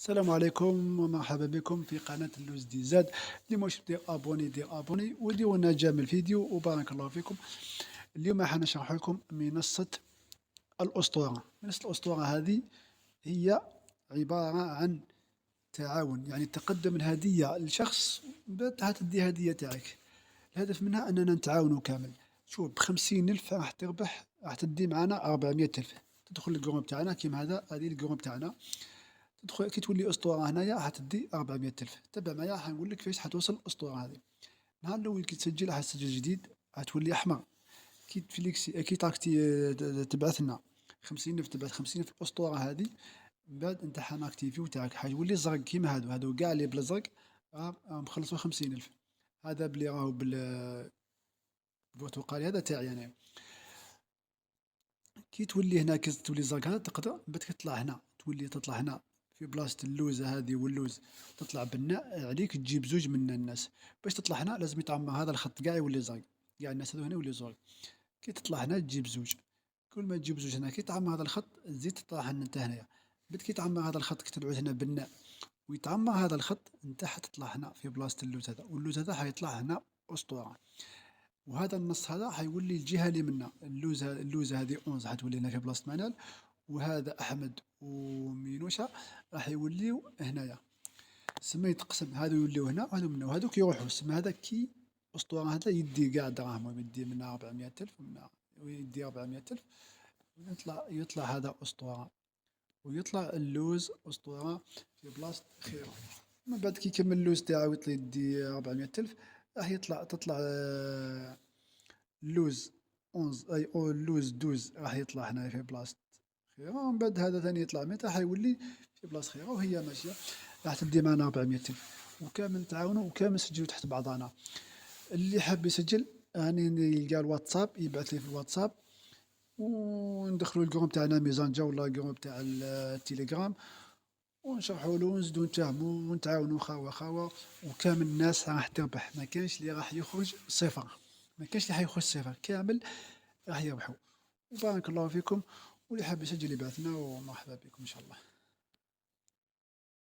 السلام عليكم ومرحبا بكم في قناة اللوز دي زاد. اللي مش دير ابوني دير ابوني وديروا لنا جيم الفيديو وبارك الله فيكم. اليوم حنشرح لكم منصة الأسطورة. منصة الأسطورة هذه هي عبارة عن تعاون، يعني تقدم الهدية لشخص بعد تدي هدية تاعك. الهدف منها أننا نتعاونوا كامل. شوف، ب50,000 راح تربح، راح تدي معنا 400,000. تدخل الجروب تاعنا كيما هذا، هذه الجروب تاعنا. تدخل كي تولي اسطوره هنايا حتدي 400,000. تبع معايا حنقول لك كيفاش حتوصل الاسطوره هذه. النهار الاول كي تسجل حتسجل جديد حتولي احمر. كي تفليكسي كي تبعث لنا 50,000، تبعث 50,000 في الاسطوره هذه. من بعد انت حناكتيفيو تاعك حيولي زرق كيما هادو كاع اللي بالزرق مخلصوا 50,000. هذا بلي راهو بالبرتقالي هذا تاعي انا. كي تولي هنا كي تولي زرق هذا تقدر بعد تطلع هنا، تطلع هنا في بلاصة اللوزة هذه واللوز، تطلع بناء عليك تجيب زوج من الناس. باش تطلع هنا لازم يتعمر هذا الخط كاع يولي زرق، كاع الناس هذو هنا يولي زرق. كي تطلع هنا تجيب زوج، كل ما تجيب زوج هنا كي تعمر هذا الخط تزيد تطلع هنا انت هنايا. بعد كي تعمر هذا الخط كي تعود هنا بناء ويتعمر هذا الخط انت حتطلع هنا في بلاصة اللوز هذا، واللوز هذا حيطلع هنا أسطورة. وهذا النص هذا حيولي الجهة اللي منا اللوزة هذه 11 حتولي هنا في بلاصة منال، وهذا أحمد ومينوشا راح يوليو هنايا. سما يتقسم، هادو يوليو هنا وهادو منا وهادوك يروحو. سما هذا كي أسطورة هذا يدي قاع دراهم، يدي منا 400,000 ومنا ويدي 400,000. يطلع هذا أسطورة، ويطلع اللوز أسطورة في بلاصة خيرة. من بعد كي يكمل اللوز تاعو يدي 400,000، راح تطلع اللوز 11 أي أو اللوز 12 راح يطلع هنا في بلاصة خيرة. ومن بعد هذا ثاني يطلع متى حيولي في بلاصة خيرة، وهي ماشية راح تدي معنا 400,000. وكامل نتعاونوا وكامل نسجلوا تحت بعضانا. اللي حاب يسجل راني يلقى الواتساب يبعث لي في الواتساب، وندخلوا الجروب تاعنا ميزانجا ولا الجروب تاع التليجرام، ونشرحوا له ونزيدوا نتفاهموا ونتعاونوا خاوة. وكامل الناس راح تربح، ما كانش اللي راح يخرج صفر، ما كانش اللي حيخرج صفر، كامل راح يربحوا. وبارك الله فيكم. واللي حاب يسجل يبعثنا، ومرحبا بكم ان شاء الله.